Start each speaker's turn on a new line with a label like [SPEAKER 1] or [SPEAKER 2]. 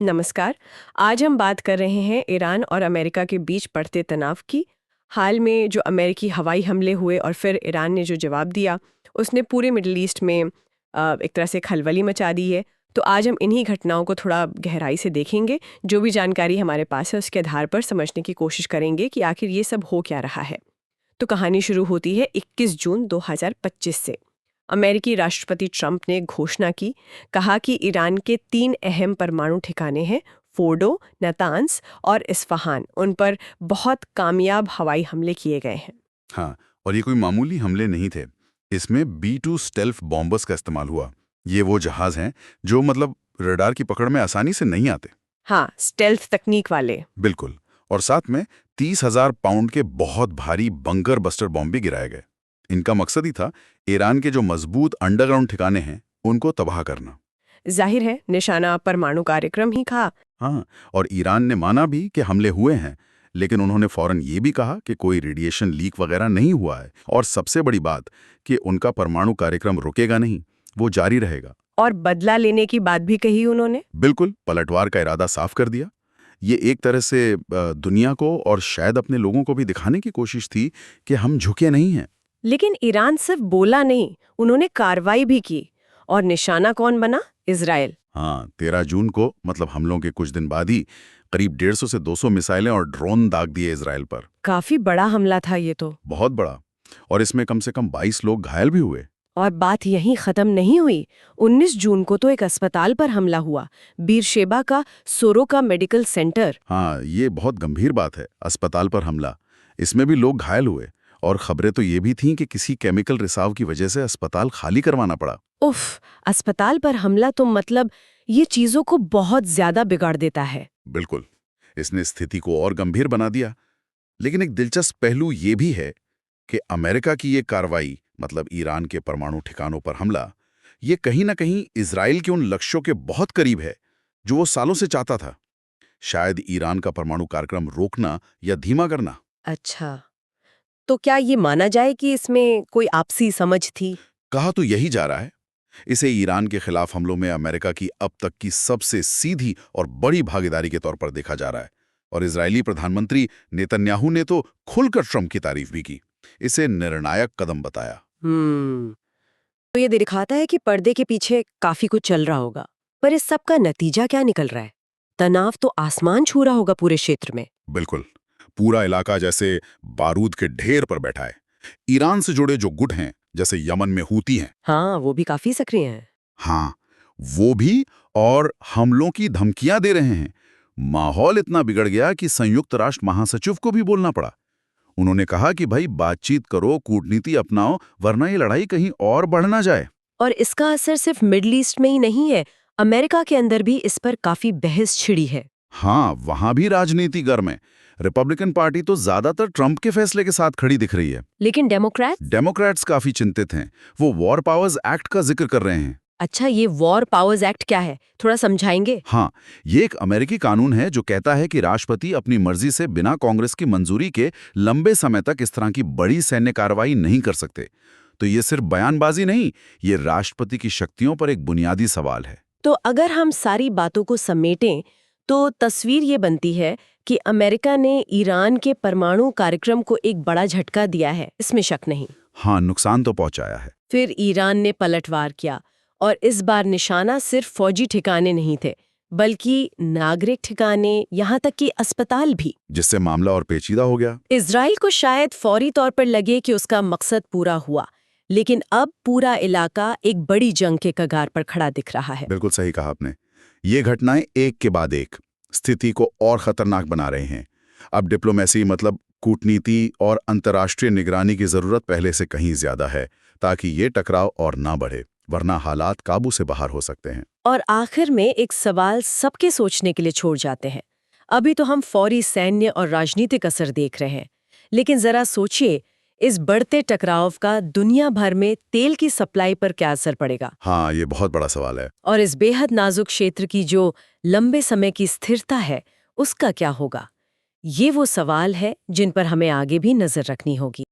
[SPEAKER 1] नमस्कार। आज हम बात कर रहे हैं ईरान और अमेरिका के बीच बढ़ते तनाव की। हाल में जो अमेरिकी हवाई हमले हुए और फिर ईरान ने जो जवाब दिया, उसने पूरे मिडल ईस्ट में एक तरह से खलबली मचा दी है। तो आज हम इन्हीं घटनाओं को थोड़ा गहराई से देखेंगे। जो भी जानकारी हमारे पास है उसके आधार पर समझने की कोशिश करेंगे कि आखिर ये सब हो क्या रहा है। तो कहानी शुरू होती है 21 जून 2025 से। अमेरिकी राष्ट्रपति ट्रंप ने घोषणा की, कहा कि ईरान के 3 अहम परमाणु ठिकाने हैं, फोर्डो, नातांस और इस्फहान। उन पर बहुत कामयाब हवाई हमले किए गए हैं।
[SPEAKER 2] हाँ, और ये कोई मामूली हमले नहीं थे। इसमें B-2 स्टेल्थ बॉम्बर्स का इस्तेमाल हुआ। ये वो जहाज हैं जो रडार की पकड़ में आसानी से नहीं आते।
[SPEAKER 1] हाँ, स्टेल्थ तकनीक वाले।
[SPEAKER 2] बिल्कुल। और साथ में 30,000 पाउंड के बहुत भारी बंकर बस्टर बॉम्ब भी गिराए गए। इनका मकसद ही था ईरान के जो मजबूत अंडरग्राउंड ठिकाने हैं उनको तबाह करना।
[SPEAKER 1] जाहिर है निशाना परमाणु कार्यक्रम ही था।
[SPEAKER 2] हाँ, और ईरान ने माना भी कि हमले हुए हैं, लेकिन उन्होंने फौरन ये भी कहा कि कोई रेडिएशन लीक वगैरह नहीं हुआ है। और सबसे बड़ी बात कि उनका परमाणु कार्यक्रम रुकेगा नहीं, वो जारी रहेगा।
[SPEAKER 1] और बदला लेने की बात भी कही उन्होंने।
[SPEAKER 2] बिल्कुल, पलटवार का इरादा साफ कर दिया। ये एक तरह से दुनिया को और शायद अपने लोगों को भी दिखाने की कोशिश थी कि हम झुके नहीं हैं।
[SPEAKER 1] लेकिन ईरान सिर्फ बोला नहीं, उन्होंने कार्रवाई भी की। और निशाना कौन बना? इजराइल।
[SPEAKER 2] हाँ, 13 जून को हमलों के कुछ दिन बाद ही करीब 150 से 200 मिसाइलें और ड्रोन दाग दिए इजराइल पर।
[SPEAKER 1] काफी बड़ा हमला था ये तो।
[SPEAKER 2] बहुत बड़ा। और इसमें कम से कम 22 लोग घायल भी हुए।
[SPEAKER 1] और बात यहीं खत्म नहीं हुई। 19 जून को तो एक अस्पताल पर हमला हुआ, बीरशेबा का सोरोका मेडिकल सेंटर।
[SPEAKER 2] हाँ, ये बहुत गंभीर बात है। अस्पताल पर हमला, इसमें भी लोग घायल हुए। और खबरें तो ये भी थीं कि किसी केमिकल रिसाव की वजह से अस्पताल खाली करवाना पड़ा।
[SPEAKER 1] उफ, अस्पताल पर हमला तो ये चीजों को बहुत ज्यादा बिगाड़ देता है।
[SPEAKER 2] बिल्कुल, इसने स्थिति को और गंभीर बना दिया। लेकिन एक दिलचस्प पहलू ये भी है कि अमेरिका की ये कार्रवाई, ईरान के परमाणु ठिकानों पर हमला, ये कहीं ना कहीं इजराइल के उन लक्ष्यों के बहुत करीब है जो वो सालों से चाहता था। शायद ईरान का परमाणु कार्यक्रम रोकना या धीमा करना।
[SPEAKER 1] अच्छा, तो क्या ये माना जाए कि इसमें कोई आपसी समझ थी?
[SPEAKER 2] कहा तो यही जा रहा है। इसे ईरान के खिलाफ हमलों में अमेरिका की अब तक की सबसे सीधी और बड़ी भागीदारी के तौर पर देखा जा रहा है। और इजरायली प्रधानमंत्री नेतन्याहू ने तो खुलकर ट्रंप की तारीफ भी की। इसे निर्णायक कदम बताया।
[SPEAKER 1] तो ये दिखाता है कि पर्दे के पीछे काफी कुछ चल रहा होगा। पर इस सब का नतीजा क्या निकल रहा है? तनाव तो आसमान छू रहा होगा पूरे क्षेत्र में।
[SPEAKER 2] बिल्कुल, पूरा इलाका जैसे बारूद के ढेर पर बैठा है। ईरान से जुड़े जो गुट हैं, जैसे यमन में हूती हैं,
[SPEAKER 1] हाँ, वो भी काफी सक्रिय हैं।
[SPEAKER 2] हाँ, वो भी और हमलों की धमकियां दे रहे हैं। माहौल इतना बिगड़ गया कि संयुक्त राष्ट्र महासचिव को भी बोलना पड़ा। उन्होंने कहा कि भाई बातचीत करो, कूटनीति अपनाओ, वरना ये लड़ाई कहीं और बढ़ ना जाए।
[SPEAKER 1] और इसका असर सिर्फ मिडल ईस्ट में ही नहीं है, अमेरिका के अंदर भी इस पर काफी बहस छिड़ी है।
[SPEAKER 2] हाँ, वहां भी राजनीति गर्म है। रिपब्लिकन पार्टी तो ज्यादातर ट्रंप के फैसले के साथ खड़ी दिख रही है।
[SPEAKER 1] लेकिन
[SPEAKER 2] डेमोक्रेट्स काफी चिंतित हैं। वो वॉर पावर्स एक्ट का जिक्र कर रहे हैं।
[SPEAKER 1] अच्छा, ये वॉर पावर्स एक्ट क्या है, थोड़ा समझाएंगे?
[SPEAKER 2] हाँ, ये एक अमेरिकी कानून है जो कहता है कि राष्ट्रपति अपनी मर्जी से बिना कांग्रेस की मंजूरी के लंबे समय तक इस तरह की बड़ी सैन्य कार्रवाई नहीं कर सकते। तो ये सिर्फ बयानबाजी नहीं, ये राष्ट्रपति की शक्तियों पर एक बुनियादी सवाल है।
[SPEAKER 1] तो अगर हम सारी बातों को समेटें तो तस्वीर ये बनती है कि अमेरिका ने ईरान के परमाणु कार्यक्रम को एक बड़ा झटका दिया है, इसमें शक नहीं।
[SPEAKER 2] हाँ, नुकसान तो पहुंचाया है।
[SPEAKER 1] फिर ईरान ने पलटवार किया और इस बार निशाना सिर्फ फौजी ठिकाने नहीं थे, बल्कि नागरिक ठिकाने, यहाँ तक कि अस्पताल भी,
[SPEAKER 2] जिससे मामला और पेचीदा हो गया।
[SPEAKER 1] इजराइल को शायद फौरी तौर पर लगे कि उसका मकसद पूरा हुआ, लेकिन अब पूरा इलाका एक बड़ी जंग के कगार पर खड़ा दिख रहा है।
[SPEAKER 2] बिल्कुल सही कहा आपने। ये घटनाएं एक के बाद एक स्थिति को और खतरनाक बना रहे हैं। अब डिप्लोमेसी कूटनीति और अंतर्राष्ट्रीय निगरानी की जरूरत पहले से कहीं ज्यादा है, ताकि ये टकराव और ना बढ़े, वरना हालात काबू से बाहर हो सकते हैं।
[SPEAKER 1] और आखिर में एक सवाल सबके सोचने के लिए छोड़ जाते हैं। अभी तो हम फौरी सैन्य और राजनीतिक असर देख रहे हैं, लेकिन जरा सोचिए, इस बढ़ते टकराव का दुनिया भर में तेल की सप्लाई पर क्या असर पड़ेगा?
[SPEAKER 2] हाँ, ये बहुत बड़ा सवाल है।
[SPEAKER 1] और इस बेहद नाजुक क्षेत्र की जो लंबे समय की स्थिरता है, उसका क्या होगा? ये वो सवाल है जिन पर हमें आगे भी नजर रखनी होगी।